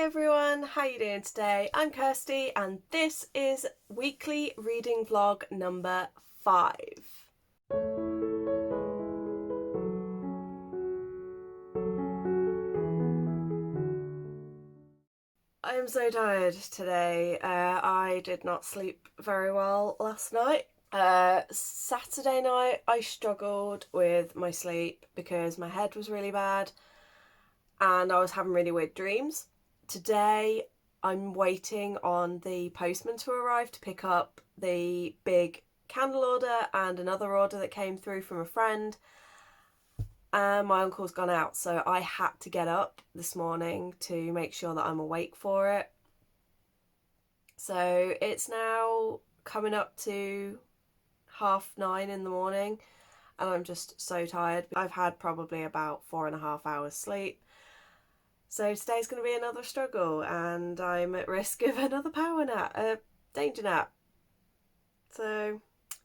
everyone, how you doing today? I'm Kirsty and this is weekly reading vlog number 5. I am so tired today. I did not sleep very well last night. Saturday night I struggled with my sleep because my head was really bad and I was having really weird dreams. Today I'm waiting on the postman to arrive to pick up the big candle order and another order that came through from a friend. And my uncle's gone out, so I had to get up this morning to make sure that I'm awake for it. So it's now coming up to 9:30 in the morning and I'm just so tired. I've had probably about 4.5 hours sleep. So today's going to be another struggle and I'm at risk of another power nap, danger nap. So,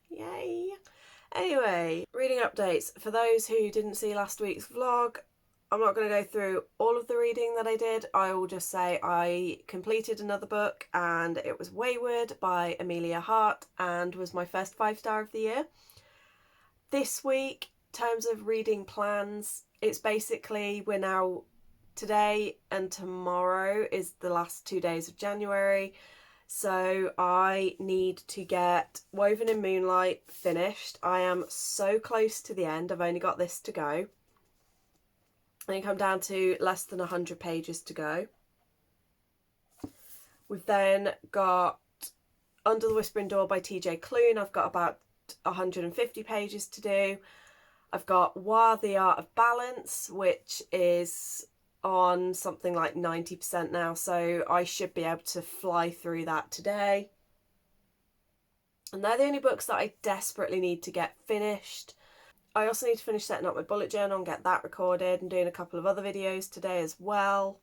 yay. Anyway, reading updates. For those who didn't see last week's vlog, I'm not going to go through all of the reading that I did. I will just say I completed another book and it was Wayward by Amelia Hart and was my first 5-star of the year. This week, in terms of reading plans, it's basically we're now today and tomorrow is the last 2 days of January. So I need to get Woven in Moonlight finished. I am so close to the end. I've only got this to go. I think I'm down to less than 100 pages to go. We've then got Under the Whispering Door by TJ Klune. I've got about 150 pages to do. I've got Wa the Art of Balance, which is on something like 90% now, so I should be able to fly through that today. And they're the only books that I desperately need to get finished. I also need to finish setting up my bullet journal and get that recorded and doing a couple of other videos today as well.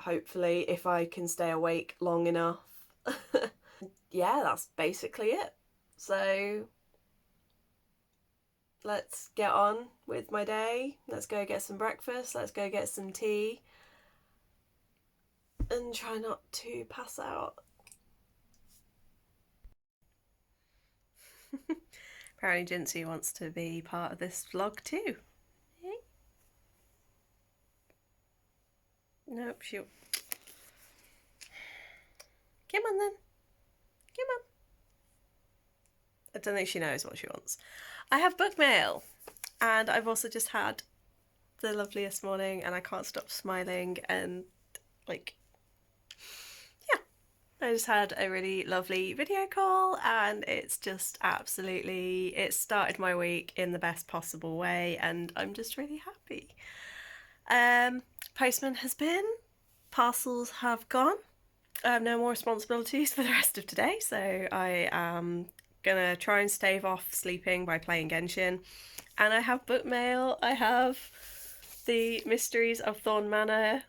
Hopefully, if I can stay awake long enough. Yeah, that's basically it. So let's get on with my day. Let's go get some breakfast. Let's go get some tea. And try not to pass out. Apparently Jincy wants to be part of this vlog too. Hey? Nope, she'll... Come on then. Come on. I don't think she knows what she wants. I have book mail and I've also just had the loveliest morning and I can't stop smiling and like, yeah, I just had a really lovely video call and it's just absolutely, it started my week in the best possible way and I'm just really happy. Postman has been, parcels have gone. I have no more responsibilities for the rest of today, so I am gonna try and stave off sleeping by playing Genshin. And I have book mail. I have the Mysteries of Thorn Manor,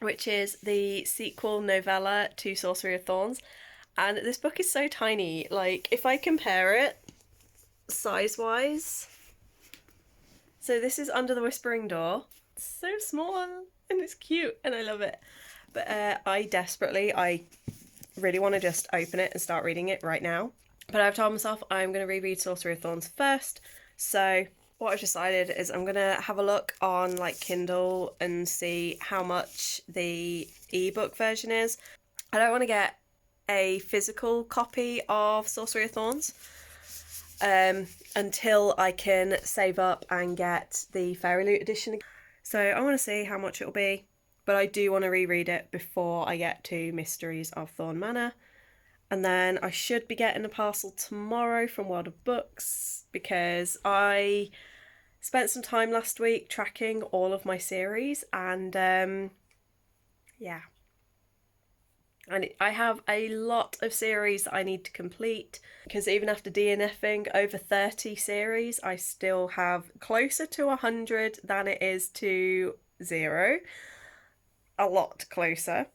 which is the sequel novella to Sorcery of Thorns. And this book is so tiny. Like, if I compare it size-wise, so this is Under the Whispering Door. It's so small and it's cute and I love it. But I really want to just open it and start reading it right now. But I've told myself I'm going to reread Sorcery of Thorns first. So what I've decided is I'm going to have a look on like Kindle and see how much the ebook version is. I don't want to get a physical copy of Sorcery of Thorns until I can save up and get the Fairy Loot edition. So I want to see how much it'll be. But I do want to reread it before I get to Mysteries of Thorn Manor. And then I should be getting a parcel tomorrow from World of Books because I spent some time last week tracking all of my series and yeah. And I have a lot of series that I need to complete because even after DNFing over 30 series, I still have closer to 100 than it is to 0. A lot closer.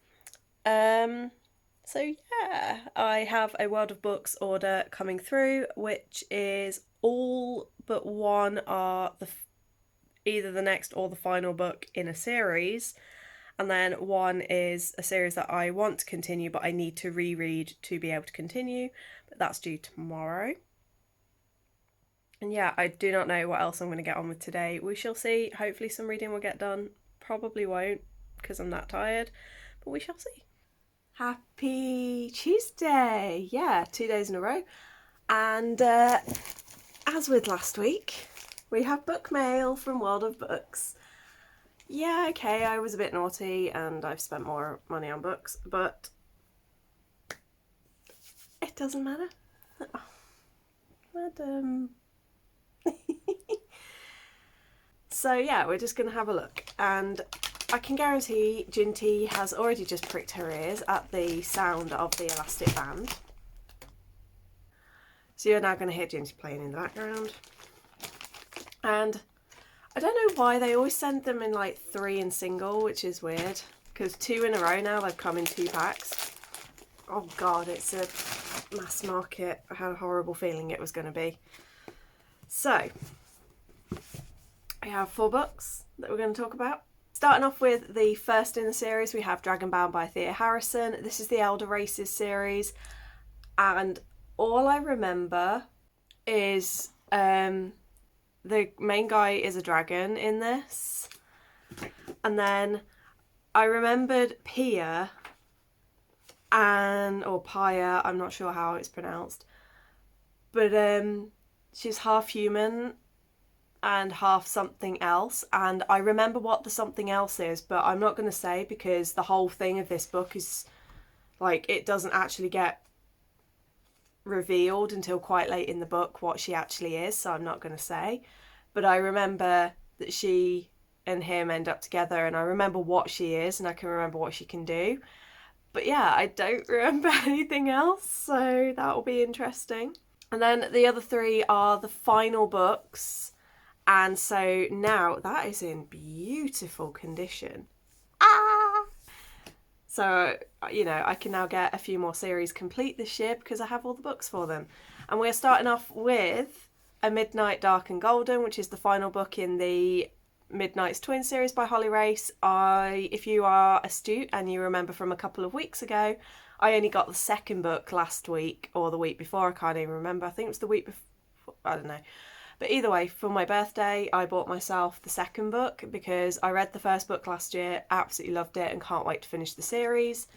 So yeah, I have a World of Books order coming through, which is all but one are either the next or the final book in a series, And then one is a series that I want to continue, but I need to reread to be able to continue. But that's due tomorrow. And yeah, I do not know what else I'm going to get on with today. We shall see. Hopefully some reading will get done. Probably won't because I'm that tired, but we shall see. Happy Tuesday! Yeah, 2 days in a row. And as with last week, we have book mail from World of Books. Yeah, okay, I was a bit naughty and I've spent more money on books, but it doesn't matter. Oh, madam. So yeah, we're just going to have a look, and I can guarantee Ginty has already just pricked her ears at the sound of the elastic band. So you're now going to hear Ginty playing in the background. And I don't know why they always send them in like 3 in single, which is weird, because 2 in a row now they've come in 2 packs. Oh god, it's a mass market. I had a horrible feeling it was going to be. So we have 4 books that we're going to talk about. Starting off with the first in the series, we have Dragonbound by Thea Harrison. This is the Elder Races series, and all I remember is the main guy is a dragon in this, and then I remembered Pia or Pia, I'm not sure how it's pronounced, but she's half human and half something else, and I remember what the something else is, but I'm not going to say because the whole thing of this book is like, it doesn't actually get revealed until quite late in the book what she actually is, so I'm not going to say. But I remember that she and him end up together, and I remember what she is, and I can remember what she can do. But yeah, I don't remember anything else, so that will be interesting. And then the other 3 are the final books, and so now that is in beautiful condition. So, you know, I can now get a few more series complete this year because I have all the books for them. And we're starting off with A Midnight Dark and Golden, which is the final book in the Midnight's Twin series by Holly Race. If you are astute and you remember from a couple of weeks ago, I only got the second book last week or the week before, I can't even remember. I think it was the week before, I don't know. But either way, for my birthday, I bought myself the second book because I read the first book last year, absolutely loved it, and can't wait to finish the series.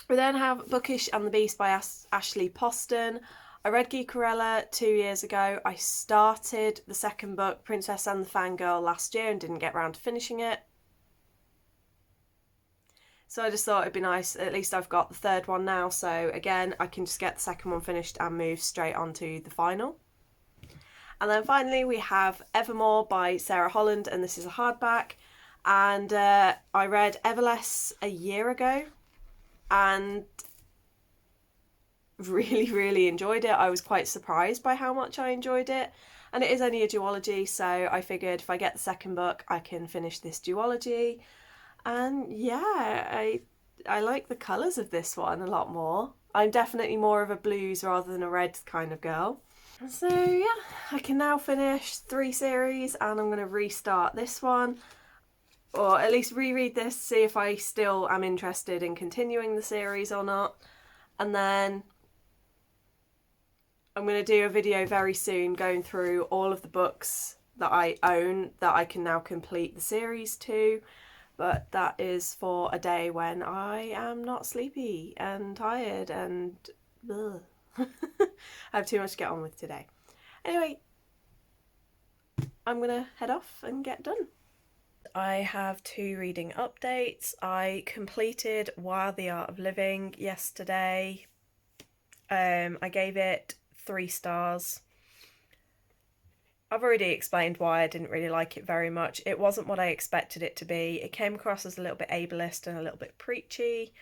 We then have Bookish and the Beast by Ashley Poston. I read Geekerella 2 years ago. I started the second book, Princess and the Fangirl, last year and didn't get around to finishing it. So I just thought it'd be nice, at least I've got the third one now, so again, I can just get the second one finished and move straight on to the final. And then finally we have Evermore by Sarah Holland, and this is a hardback. And I read Everless a year ago and really, really enjoyed it. I was quite surprised by how much I enjoyed it. And it is only a duology, so I figured if I get the second book, I can finish this duology. And yeah, I like the colours of this one a lot more. I'm definitely more of a blues rather than a red kind of girl. So yeah, I can now finish 3 series and I'm going to restart this one, or at least reread this, see if I still am interested in continuing the series or not. And then I'm going to do a video very soon going through all of the books that I own that I can now complete the series to, but that is for a day when I am not sleepy and tired and ugh. I have too much to get on with today. Anyway, I'm gonna head off and get done. I have 2 reading updates. I completed Why the Art of Living yesterday. I gave it 3 stars. I've already explained why I didn't really like it very much. It wasn't what I expected it to be. It came across as a little bit ableist and a little bit preachy,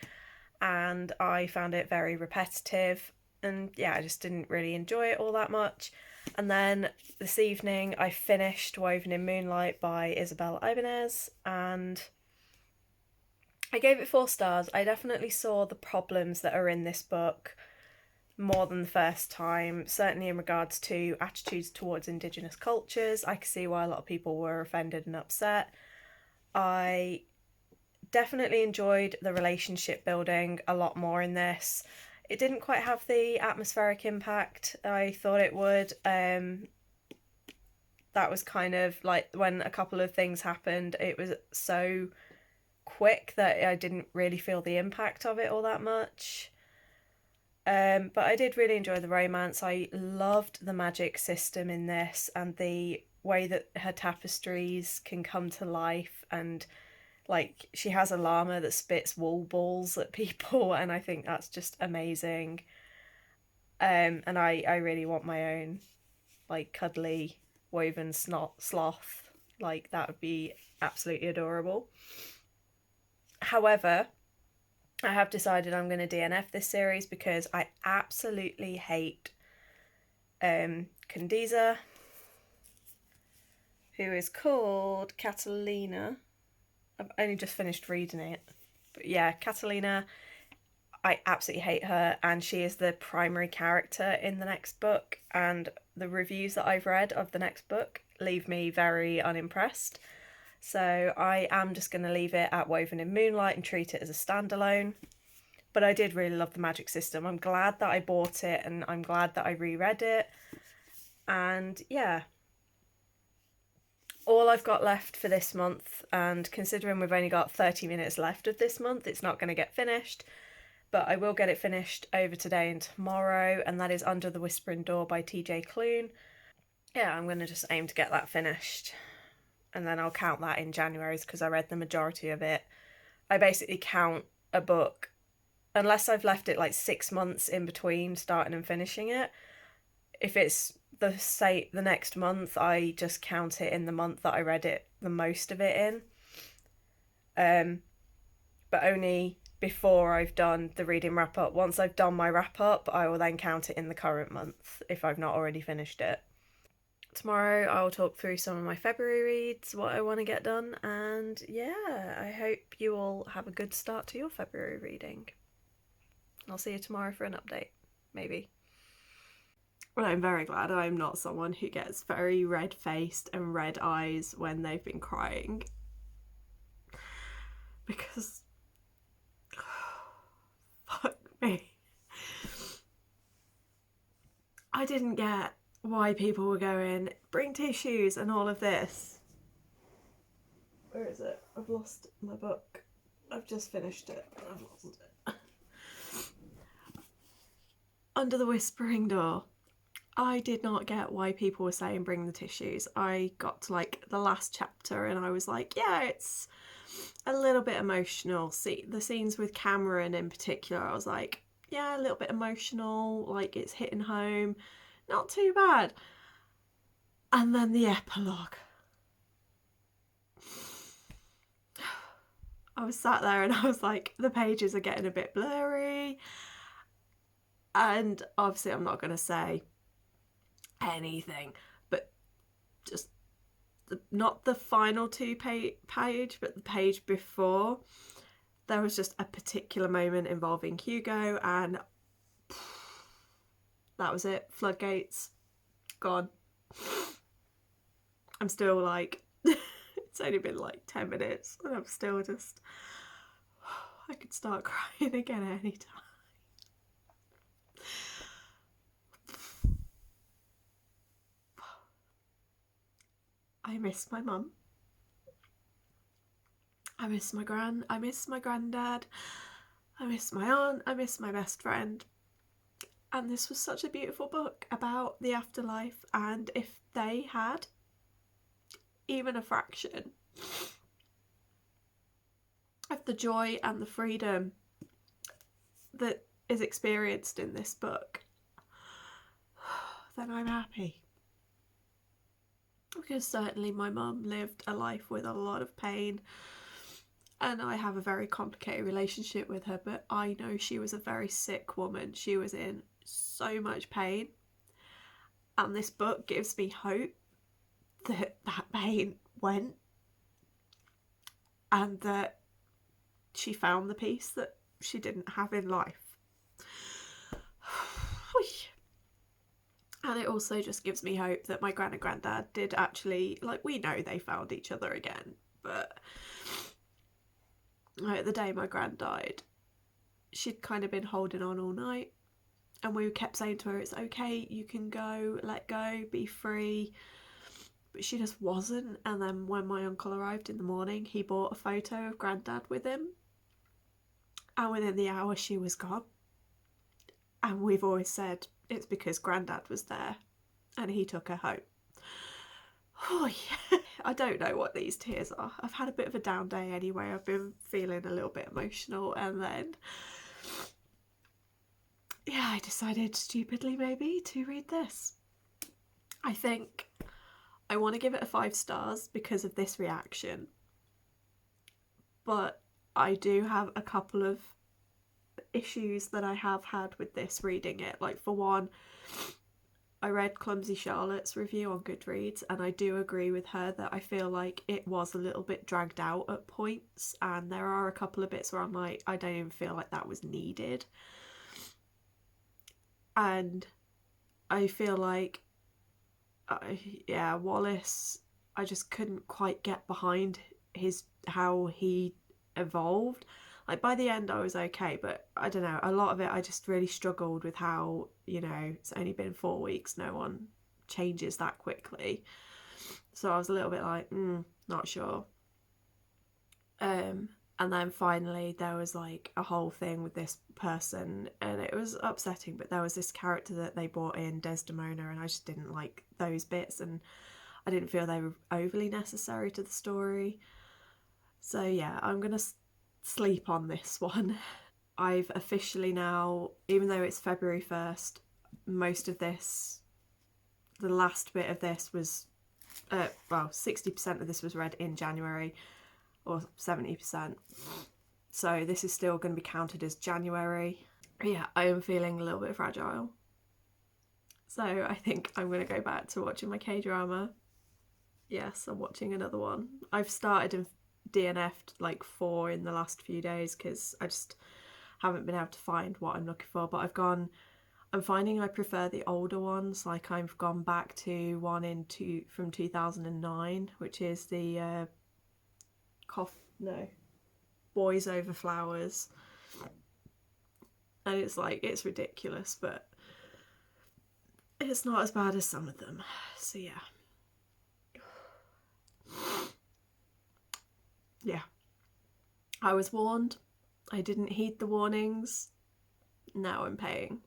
and I found it very repetitive. And yeah, I just didn't really enjoy it all that much. And then this evening I finished Woven in Moonlight by Isabel Ibanez, and I gave it 4 stars. I definitely saw the problems that are in this book more than the first time, certainly in regards to attitudes towards Indigenous cultures. I could see why a lot of people were offended and upset. I definitely enjoyed the relationship building a lot more in this. It didn't quite have the atmospheric impact I thought it would. That was kind of like when a couple of things happened, it was so quick that I didn't really feel the impact of it all that much. But I did really enjoy the romance. I loved the magic system in this and the way that her tapestries can come to life, and like she has a llama that spits wool balls at people, and I think that's just amazing. And I really want my own like cuddly woven sloth. Like that would be absolutely adorable. However, I have decided I'm going to DNF this series because I absolutely hate Candiza, who is called Catalina. I've only just finished reading it. But yeah, Catalina, I absolutely hate her, and she is the primary character in the next book, and the reviews that I've read of the next book leave me very unimpressed. So I am just going to leave it at Woven in Moonlight and treat it as a standalone. But I did really love the magic system. I'm glad that I bought it, and I'm glad that I reread it. And yeah, all I've got left for this month, and considering we've only got 30 minutes left of this month, it's not going to get finished. But I will get it finished over today and tomorrow, and that is Under the Whispering Door by TJ Klune. Yeah, I'm going to just aim to get that finished, and then I'll count that in January's because I read the majority of it. I basically count a book, unless I've left it like 6 months in between starting and finishing it. If it's the next month, I just count it in the month that I read it, the most of it in. But only before I've done the reading wrap up. Once I've done my wrap up, I will then count it in the current month if I've not already finished it. Tomorrow I'll talk through some of my February reads, what I want to get done, and yeah, I hope you all have a good start to your February reading. I'll see you tomorrow for an update, maybe. Well, I'm very glad I'm not someone who gets very red-faced and red eyes when they've been crying. Because fuck me. I didn't get why people were going, bring tissues and all of this. Where is it? I've lost my book. I've just finished it and I've lost it. Under the Whispering Door. I did not get why people were saying bring the tissues. I got to like the last chapter and I was like, yeah, it's a little bit emotional. See, the scenes with Cameron in particular, I was like, yeah, a little bit emotional, like it's hitting home. Not too bad. And then the epilogue. I was sat there and I was like, the pages are getting a bit blurry. And obviously I'm not going to say anything, but just not the final page, but the page before. There was just a particular moment involving Hugo, and that was it. Floodgates gone. I'm still like, it's only been like 10 minutes and I'm still just, I could start crying again at any time. I miss my mum. I miss my I miss my granddad. I miss my aunt. I miss my best friend. And this was such a beautiful book about the afterlife, and if they had even a fraction of the joy and the freedom that is experienced in this book, then I'm happy. Because certainly my mum lived a life with a lot of pain, and I have a very complicated relationship with her, but I know she was a very sick woman. She was in so much pain, and this book gives me hope that that pain went and that she found the peace that she didn't have in life. And it also just gives me hope that my gran and granddad did actually, like, we know they found each other again, but Like the day my gran died, she'd kind of been holding on all night, and we kept saying to her, it's okay, you can go, let go, be free. But she just wasn't. And then when my uncle arrived in the morning, he brought a photo of Grandad with him, and within the hour she was gone. And we've always said it's because Grandad was there and he took her home. Oh yeah. I don't know what these tears are. I've had a bit of a down day anyway. I've been feeling a little bit emotional, and then yeah, I decided stupidly maybe to read this. I think I want to give it a 5 stars because of this reaction, but I do have a couple of issues that I have had with this reading it. Like, for one, I read Clumsy Charlotte's review on Goodreads, and I do agree with her that I feel like it was a little bit dragged out at points, and there are a couple of bits where I'm like, I don't even feel like that was needed. And I feel like, Wallace, I just couldn't quite get behind how he evolved. Like, by the end I was okay, but I don't know, a lot of it I just really struggled with how, it's only been 4 weeks, no one changes that quickly. So I was a little bit like, not sure. And then finally there was like a whole thing with this person, and it was upsetting, but there was this character that they brought in, Desdemona, and I just didn't like those bits, and I didn't feel they were overly necessary to the story. So yeah, I'm gonna sleep on this one. I've officially now, even though it's February 1st, most of this, the last bit of this was, 60% of this was read in January, or 70%. So this is still going to be counted as January. Yeah, I am feeling a little bit fragile. So I think I'm going to go back to watching my K-drama. Yes, I'm watching another one. I've started and DNF'd like 4 in the last few days because I just haven't been able to find what I'm looking for. But I'm finding I prefer the older ones. Like, I've gone back to one from 2009, which is the Boys Over Flowers. And it's like, it's ridiculous, but it's not as bad as some of them. So yeah. Yeah. I was warned. I didn't heed the warnings. Now I'm paying.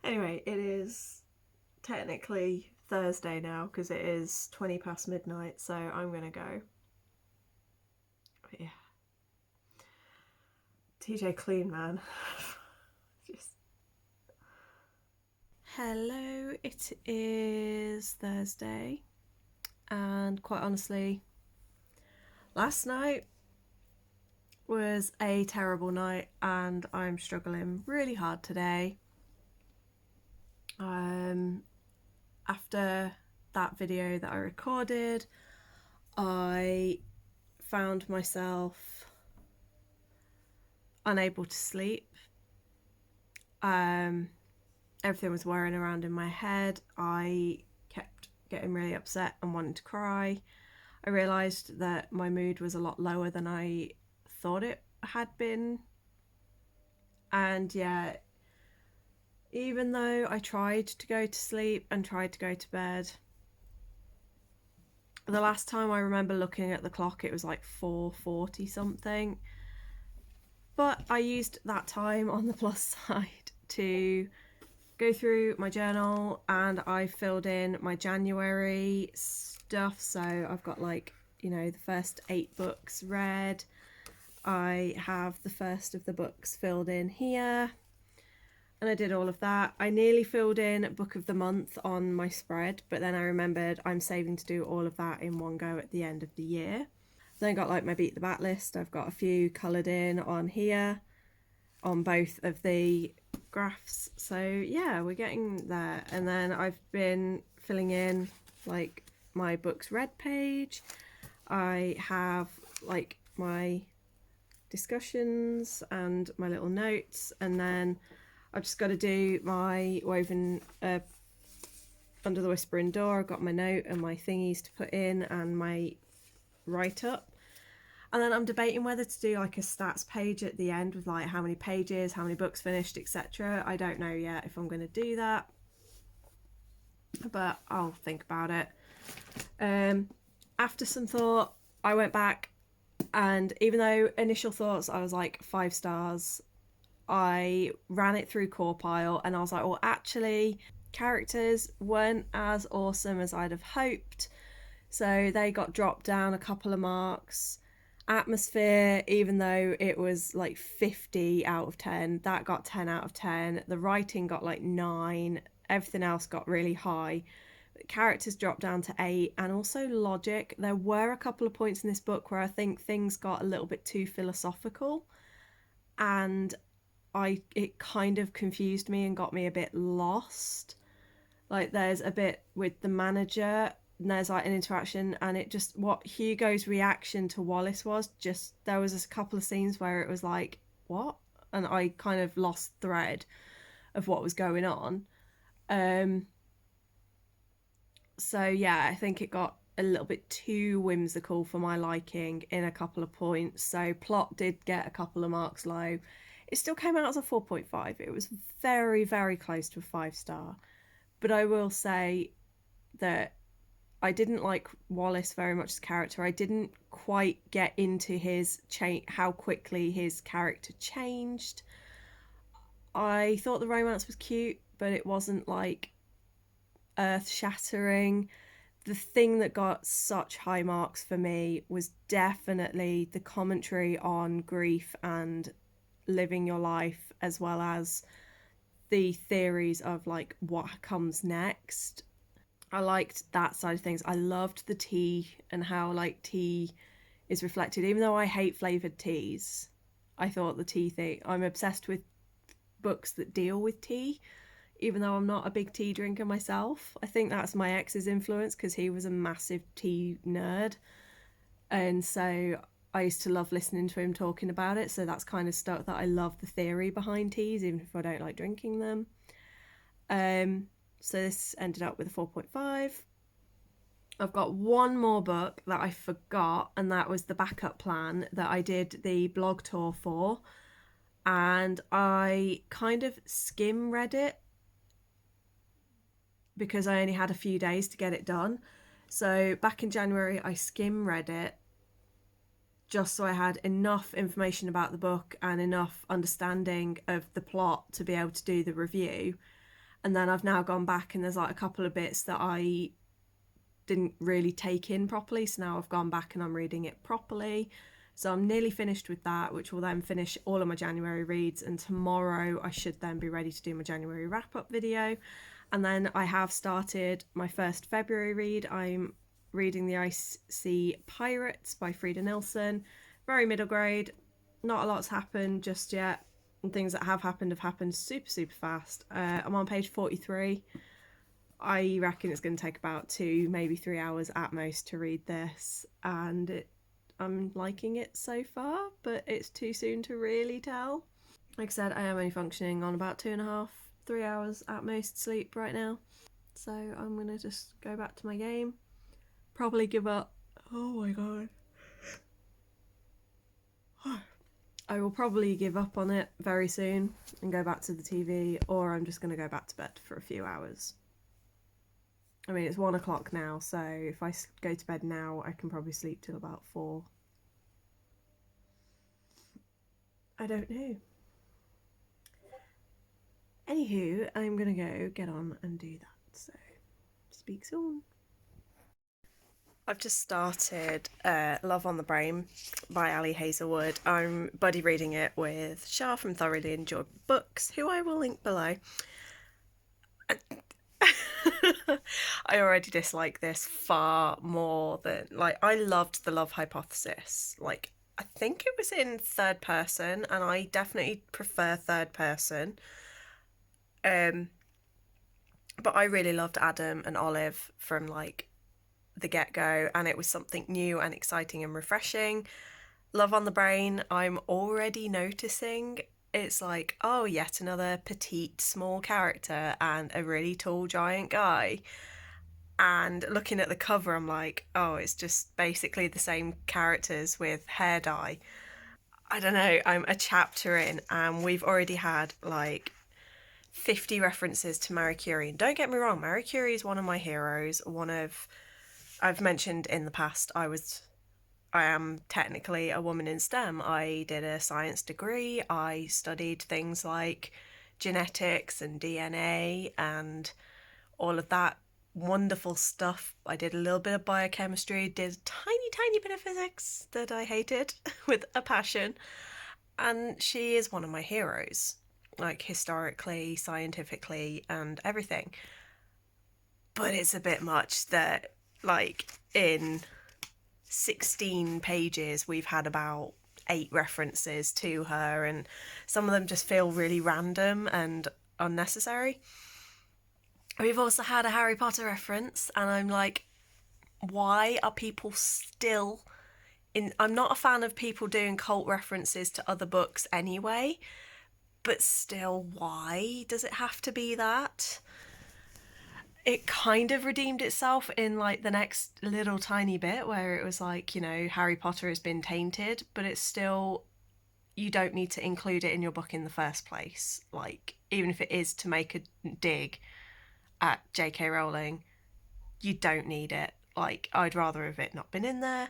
Anyway, it is technically Thursday now because it is 20 past midnight, so I'm gonna go. But yeah. TJ clean, man. Just... Hello, it is Thursday, and quite honestly, last night was a terrible night, and I'm struggling really hard today. After that video that I recorded, I found myself unable to sleep. Everything was whirring around in my head. I kept getting really upset and wanting to cry. I realised that my mood was a lot lower than I thought it had been. And yeah, even though I tried to go to sleep and tried to go to bed, the last time I remember looking at the clock, it was like 4:40 something. But I used that time on the plus side to go through my journal, and I filled in my January stuff. So I've got like, the first 8 books read. I have the first of the books filled in here, and I did all of that. I nearly filled in book of the month on my spread, but then I remembered I'm saving to do all of that in one go at the end of the year. Then I got like my Beat the Bat list. I've got a few coloured in on here on both of the graphs. So yeah, we're getting there. And then I've been filling in like my books read page. I have like my discussions and my little notes, and then I've just got to do my woven Under the Whispering Door. I've got my note and my thingies to put in and my write up. And then I'm debating whether to do like a stats page at the end with like how many pages, how many books finished, etc. I don't know yet if I'm going to do that, but I'll think about it. After some thought, I went back, and even though initial thoughts I was like 5 stars, I ran it through Corepile and I was like, well, actually, characters weren't as awesome as I'd have hoped. So they got dropped down a couple of marks. Atmosphere, even though it was like 50 out of 10, that got 10 out of 10. The writing got like 9. Everything else got really high. Characters dropped down to 8, and also logic. There were a couple of points in this book where I think things got a little bit too philosophical, and it kind of confused me and got me a bit lost. Like there's a bit with the manager, and there's like an interaction, and it just, what Hugo's reaction to Wallace was, just there was a couple of scenes where it was like, what? And I kind of lost thread of what was going on. So yeah, I think it got a little bit too whimsical for my liking in a couple of points. So plot did get a couple of marks low. It still came out as a 4.5. It was very, very close to a 5-star. But I will say that I didn't like Wallace very much as a character. I didn't quite get into his how quickly his character changed. I thought the romance was cute, but it wasn't like earth-shattering. The thing that got such high marks for me was definitely the commentary on grief and living your life, as well as the theories of like what comes next. I liked that side of things. I loved the tea and how like tea is reflected, even though I hate flavored teas. I thought the tea thing, I'm obsessed with books that deal with tea, even though I'm not a big tea drinker myself. I think that's my ex's influence because he was a massive tea nerd. And so I used to love listening to him talking about it. So that's kind of stuck, that I love the theory behind teas, even if I don't like drinking them. So this ended up with a 4.5. I've got one more book that I forgot, and that was the backup plan that I did the blog tour for. And I kind of skim read it because I only had a few days to get it done. So back in January, I skim read it just so I had enough information about the book and enough understanding of the plot to be able to do the review. And then I've now gone back and there's like a couple of bits that I didn't really take in properly. So now I've gone back and I'm reading it properly. So I'm nearly finished with that, which will then finish all of my January reads. And tomorrow I should then be ready to do my January wrap-up video. And then I have started my first February read. I'm reading The Icy Pirates by Frida Nilsson. Very middle grade. Not a lot's happened just yet. And things that have happened super, super fast. I'm on page 43. I reckon it's going to take about 2, maybe 3 hours at most to read this. And I'm liking it so far, but it's too soon to really tell. Like I said, I am only functioning on about 2.5, 3 hours at most sleep right now. So I'm going to just go back to my game. Probably give up. Oh my god. I will probably give up on it very soon and go back to the TV, or I'm just going to go back to bed for a few hours. I mean, it's 1 o'clock now, so if I go to bed now, I can probably sleep till about 4. I don't know. Anywho, I'm going to go get on and do that, so speak soon. I've just started Love on the Brain by Ali Hazelwood. I'm buddy reading it with Shah from Thoroughly Enjoyed Books, who I will link below. I already dislike this far more than, like, I loved The Love Hypothesis. Like, I think it was in third person, and I definitely prefer third person. But I really loved Adam and Olive from, like, the get-go, and it was something new and exciting and refreshing. Love on the Brain, I'm already noticing it's like, oh, yet another petite small character and a really tall giant guy. And looking at the cover, I'm like, oh, it's just basically the same characters with hair dye. I don't know, I'm a chapter in and we've already had like 50 references to Marie Curie. And don't get me wrong, Marie Curie is one of my heroes. I've mentioned in the past, I am technically a woman in STEM. I did a science degree. I studied things like genetics and DNA and all of that wonderful stuff. I did a little bit of biochemistry, did a tiny, tiny bit of physics that I hated with a passion. And she is one of my heroes, like historically, scientifically, and everything. But it's a bit much that, like, in 16 pages, we've had about 8 references to her, and some of them just feel really random and unnecessary. We've also had a Harry Potter reference, and I'm like, why are people still in? I'm not a fan of people doing cult references to other books anyway, but still, why does it have to be that? It kind of redeemed itself in like the next little tiny bit where it was like, Harry Potter has been tainted, but it's still, you don't need to include it in your book in the first place. Like, even if it is to make a dig at J.K. Rowling, you don't need it. Like, I'd rather have it not been in there.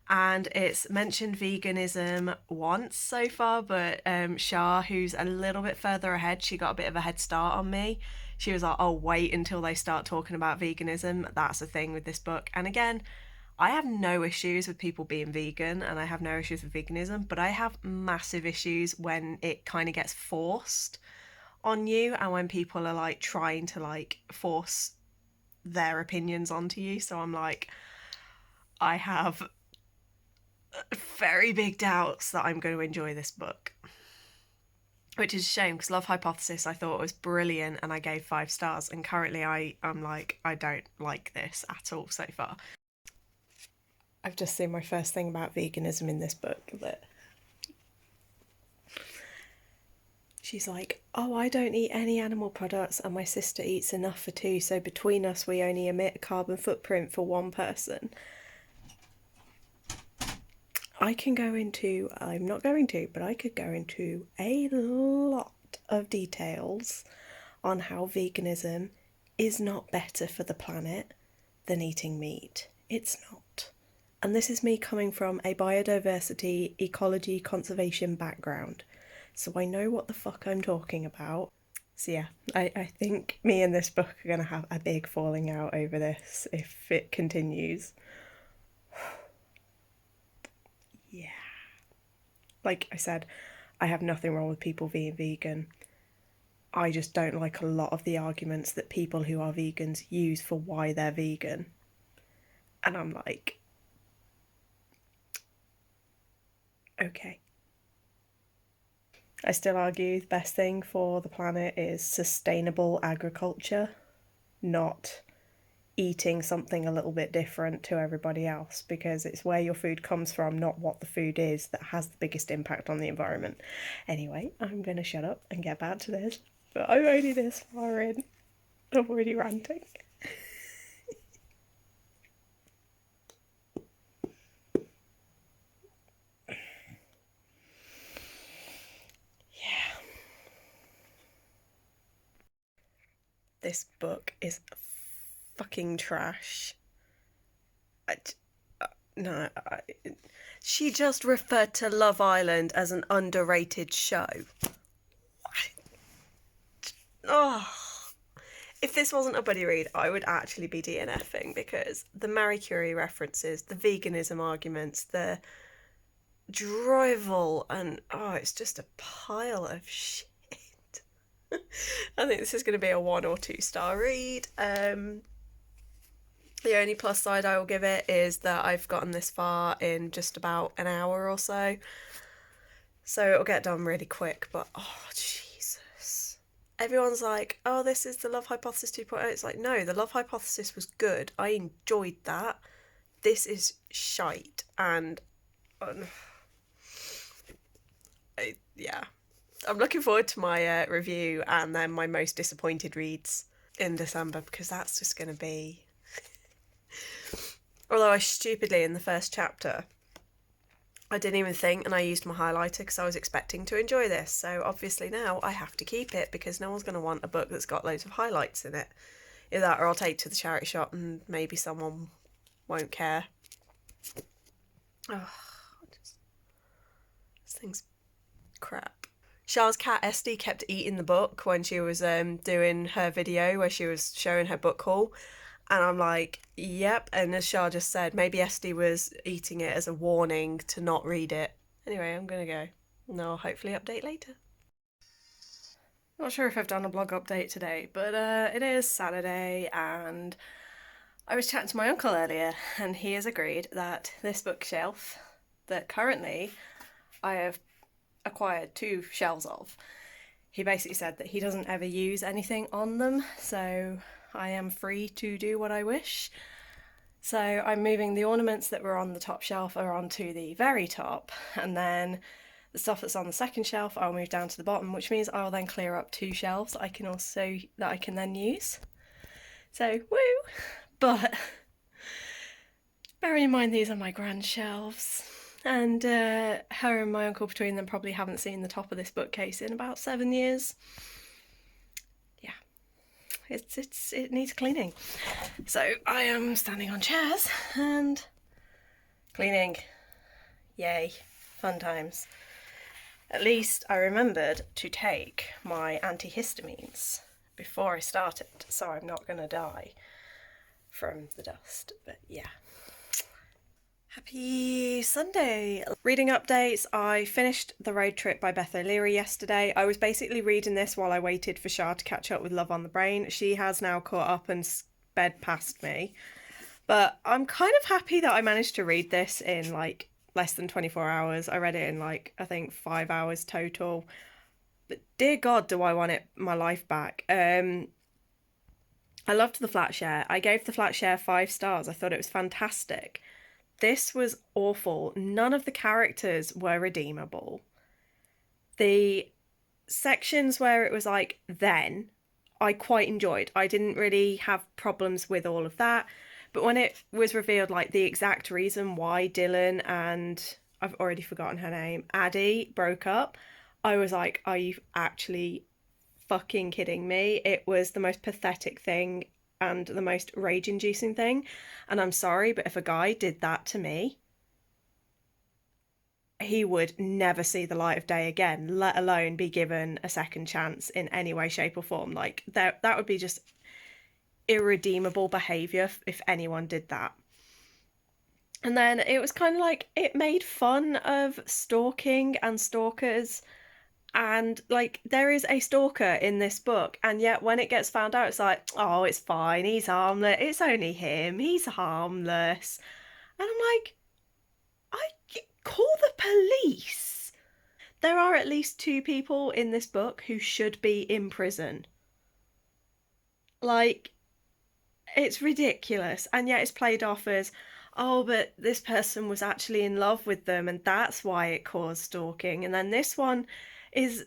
And it's mentioned veganism once so far, but Shah, who's a little bit further ahead, she got a bit of a head start on me. She was like, oh, wait until they start talking about veganism. That's a thing with this book. And again, I have no issues with people being vegan and I have no issues with veganism, but I have massive issues when it kind of gets forced on you and when people are like trying to like force their opinions onto you. So I'm like, I have very big doubts that I'm going to enjoy this book. Which is a shame because Love Hypothesis I thought was brilliant and I gave 5 stars, and currently I'm like, I don't like this at all so far. I've just seen my first thing about veganism in this book that she's like, oh, I don't eat any animal products and my sister eats enough for 2, so between us we only emit a carbon footprint for 1 person. I'm not going to, but I could go into a lot of details on how veganism is not better for the planet than eating meat. It's not. And this is me coming from a biodiversity, ecology, conservation background. So I know what the fuck I'm talking about. So yeah, I think me and this book are going to have a big falling out over this if it continues. Yeah. Like I said, I have nothing wrong with people being vegan. I just don't like a lot of the arguments that people who are vegans use for why they're vegan. And I'm like, okay. I still argue the best thing for the planet is sustainable agriculture, not eating something a little bit different to everybody else, because it's where your food comes from, not what the food is, that has the biggest impact on the environment. Anyway, I'm going to shut up and get back to this, but I'm only this far in. I'm already ranting. Yeah. This book is fucking trash. No, she just referred to Love Island as an underrated show. Oh, if this wasn't a buddy read, I would actually be DNFing because the Marie Curie references, the veganism arguments, the drivel, and oh, it's just a pile of shit. I think this is going to be a 1 or 2 star read. The only plus side I will give it is that I've gotten this far in just about an hour or so. So it'll get done really quick, but oh, Jesus. Everyone's like, oh, this is the Love Hypothesis 2.0. It's like, no, the Love Hypothesis was good. I enjoyed that. This is shite. And yeah. I'm looking forward to my review and then my most disappointed reads in December because that's just going to be Although I stupidly, in the first chapter, I didn't even think, and I used my highlighter because I was expecting to enjoy this. So obviously now I have to keep it because no one's going to want a book that's got loads of highlights in it. Either that or I'll take it to the charity shop and maybe someone won't care. Oh, this thing's crap. Char's cat Esty kept eating the book when she was doing her video where she was showing her book haul. And I'm like, yep. And as Char just said, maybe Esty was eating it as a warning to not read it. Anyway, I'm going to go. And I'll hopefully update later. Not sure if I've done a blog update today, but it is Saturday and I was chatting to my uncle earlier and he has agreed that this bookshelf that currently I have acquired 2 shelves of, he basically said that he doesn't ever use anything on them, so I am free to do what I wish. So I'm moving the ornaments that were on the top shelf are onto the very top, and then the stuff that's on the second shelf I'll move down to the bottom, which means I'll then clear up 2 shelves that I can then use. So woo! But bearing in mind these are my grand shelves, and her and my uncle between them probably haven't seen the top of this bookcase in about 7 years. Yeah, it needs cleaning. So I am standing on chairs and cleaning. Yay, fun times. At least I remembered to take my antihistamines before I started, so I'm not going to die from the dust. But yeah. Happy Sunday! Reading updates. I finished The Road Trip by Beth O'Leary yesterday. I was basically reading this while I waited for Char to catch up with Love on the Brain. She has now caught up and sped past me. But I'm kind of happy that I managed to read this in like less than 24 hours. I read it in like, I think 5 hours total. But dear God, do I want my life back. I loved the flat share. I gave the flat share 5 stars. I thought it was fantastic. This was awful. None of the characters were redeemable. The sections where it was like then, I quite enjoyed. I didn't really have problems with all of that. But when it was revealed like the exact reason why Dylan and, I've already forgotten her name, Addie broke up, I was like, are you actually fucking kidding me? It was the most pathetic thing and the most rage-inducing thing. And I'm sorry, but if a guy did that to me, he would never see the light of day again, let alone be given a second chance in any way, shape or form. Like, that would be just irredeemable behaviour if anyone did that. And then it was kind of like, it made fun of stalking and stalkers. And like, there is a stalker in this book, and yet when it gets found out, it's like, oh, it's fine, he's harmless, it's only him, he's harmless. And I'm like, I call the police. There are at least 2 people in this book who should be in prison. Like, it's ridiculous, and yet it's played off as, oh, but this person was actually in love with them and that's why it caused stalking. And then this one is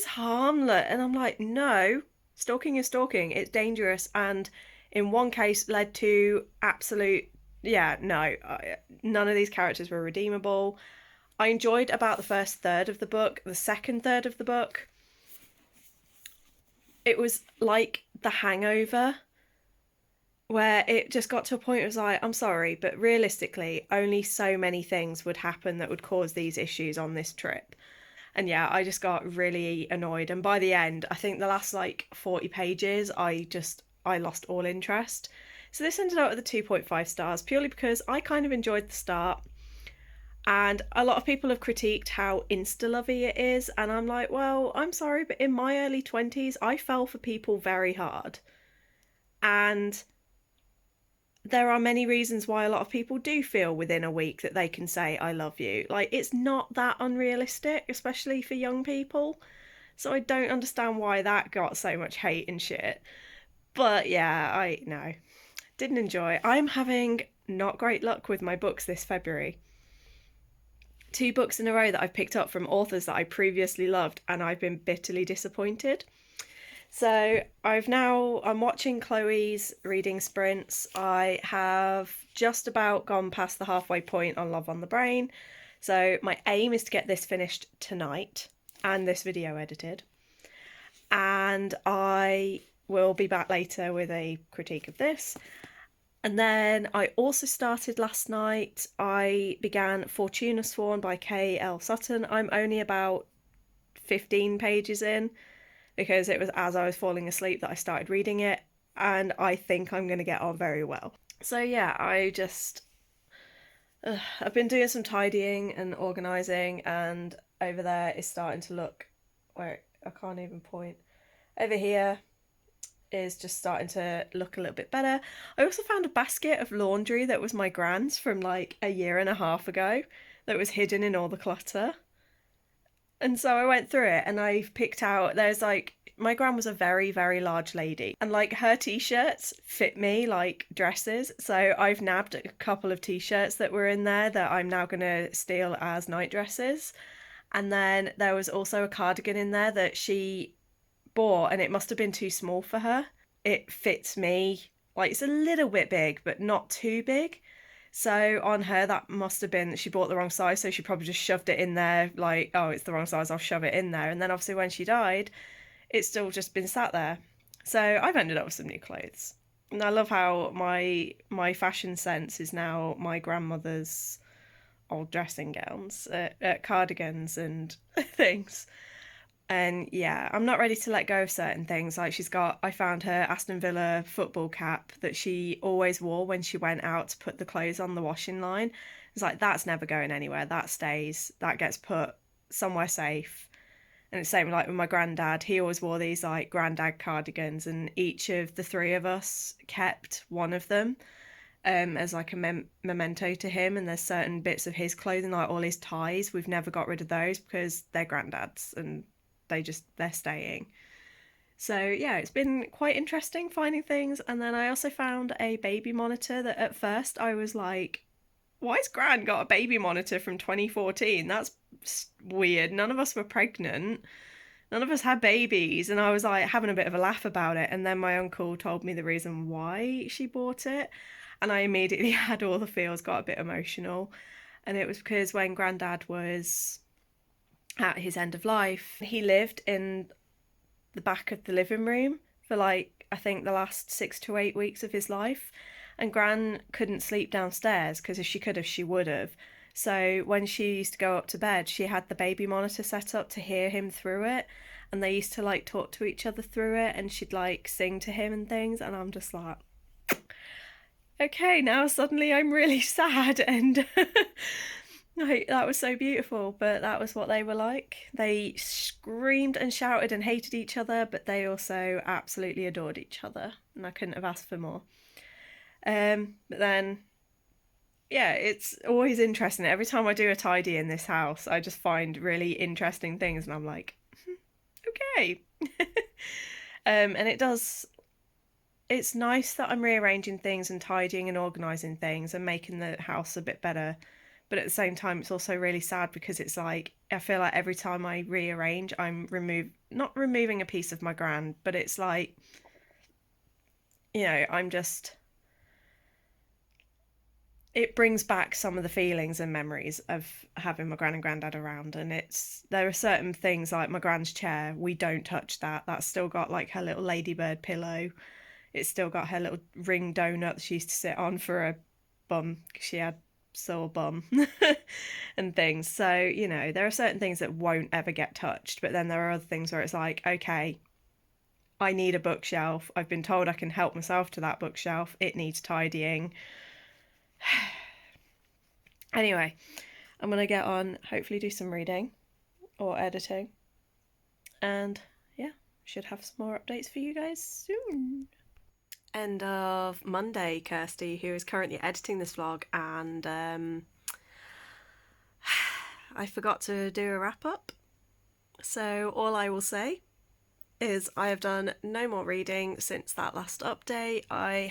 harmless, and I'm like, no, stalking is stalking, it's dangerous, and in one case led to absolute, none of these characters were redeemable. I enjoyed about the first third of the book. The second third of the book, it was like The Hangover, where it just got to a point where it was like, I'm sorry, but realistically only so many things would happen that would cause these issues on this trip. And yeah, I just got really annoyed. And by the end, I think the last like 40 pages, I lost all interest. So this ended up with a 2.5 stars purely because I kind of enjoyed the start. And a lot of people have critiqued how insta-lovey it is. And I'm like, well, I'm sorry, but in my early 20s, I fell for people very hard. And there are many reasons why a lot of people do feel within a week that they can say, I love you. Like, it's not that unrealistic, especially for young people. So I don't understand why that got so much hate and shit. But yeah, didn't enjoy. I'm having not great luck with my books this February. 2 books in a row that I've picked up from authors that I previously loved, and I've been bitterly disappointed. So I'm watching Chloe's reading sprints. I have just about gone past the halfway point on Love on the Brain. So my aim is to get this finished tonight and this video edited. And I will be back later with a critique of this. And then I also started last night. I began Fortuna Sworn by K.L. Sutton. I'm only about 15 pages in, because it was as I was falling asleep that I started reading it, and I think I'm going to get on very well. So yeah, I've been doing some tidying and organising, and over there is starting to look, where I can't even point, over here is just starting to look a little bit better. I also found a basket of laundry that was my grand's from like a year and a half ago that was hidden in all the clutter. And so I went through it and I picked out, there's like, my gran was a very, very large lady, and like her t-shirts fit me like dresses. So I've nabbed a couple of t-shirts that were in there that I'm now going to steal as night dresses. And then there was also a cardigan in there that she bought, and it must have been too small for her. It fits me, like it's a little bit big, but not too big. So on her, that must have been, she bought the wrong size, so she probably just shoved it in there, like, oh, it's the wrong size, I'll shove it in there. And then obviously when she died, it's still just been sat there. So I've ended up with some new clothes. And I love how my fashion sense is now my grandmother's old dressing gowns, cardigans and things. And yeah, I'm not ready to let go of certain things. Like I found her Aston Villa football cap that she always wore when she went out to put the clothes on the washing line. It's like, that's never going anywhere. That stays. That gets put somewhere safe. And it's the same like with my granddad. He always wore these like granddad cardigans, and each of the three of us kept one of them as like a memento to him. And there's certain bits of his clothing, like all his ties, we've never got rid of those because they're granddad's and they're staying. So yeah, it's been quite interesting finding things. And then I also found a baby monitor that at first I was like, why's Gran got a baby monitor from 2014? That's weird. None of us were pregnant. None of us had babies. And I was like having a bit of a laugh about it. And then my uncle told me the reason why she bought it. And I immediately had all the feels, got a bit emotional. And it was because when Grandad was at his end of life, he lived in the back of the living room for like, I think the last 6 to 8 weeks of his life. And Gran couldn't sleep downstairs because if she could have, she would have. So when she used to go up to bed, she had the baby monitor set up to hear him through it. And they used to like talk to each other through it, and she'd like sing to him and things. And I'm just like, okay, now suddenly I'm really sad. And like, that was so beautiful, but that was what they were like. They screamed and shouted and hated each other, but they also absolutely adored each other, and I couldn't have asked for more. But then, yeah, it's always interesting. Every time I do a tidy in this house, I just find really interesting things, and I'm like, okay. And it's nice that I'm rearranging things and tidying and organising things and making the house a bit better. But at the same time, it's also really sad because it's like, I feel like every time I rearrange, I'm not removing a piece of my gran, but it's like, I'm just, it brings back some of the feelings and memories of having my gran and granddad around. And there are certain things like my gran's chair, we don't touch that. That's still got like her little ladybird pillow. It's still got her little ring donut that she used to sit on for a bum because she had sore bum and things. So, there are certain things that won't ever get touched, but then there are other things where it's like, okay, I need a bookshelf. I've been told I can help myself to that bookshelf. It needs tidying. Anyway, I'm going to get on, hopefully do some reading or editing. And yeah, should have some more updates for you guys soon. End of Monday, Kirsty, who is currently editing this vlog, and I forgot to do a wrap up. So all I will say is I have done no more reading since that last update. I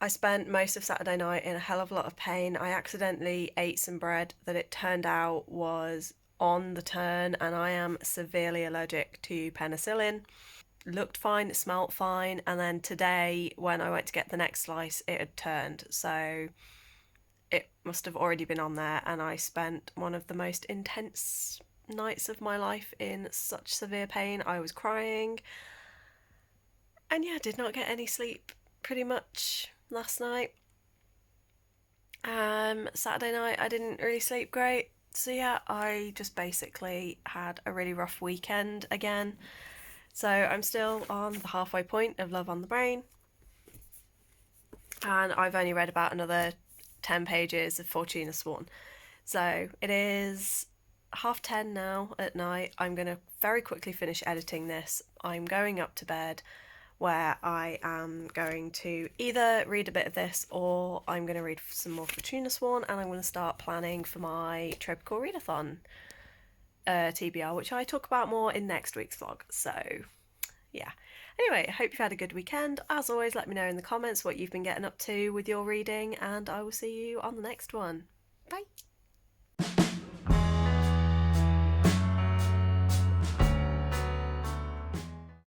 spent most of Saturday night in a hell of a lot of pain. I accidentally ate some bread that it turned out was on the turn, and I am severely allergic to penicillin. Looked fine, it smelt fine, and then today when I went to get the next slice, it had turned. So it must have already been on there, and I spent one of the most intense nights of my life in such severe pain. I was crying, and yeah, did not get any sleep pretty much last night. Saturday night I didn't really sleep great. So yeah, I just basically had a really rough weekend again. So I'm still on the halfway point of Love on the Brain, and I've only read about another 10 pages of Fortuna Swan. So it is 10:30 now at night. I'm going to very quickly finish editing this. I'm going up to bed, where I am going to either read a bit of this or I'm going to read some more Fortuna Swan, and I'm going to start planning for my Tropical Readathon TBR, which I talk about more in next week's vlog. So yeah. Anyway, I hope you've had a good weekend. As always, let me know in the comments what you've been getting up to with your reading, and I will see you on the next one. Bye!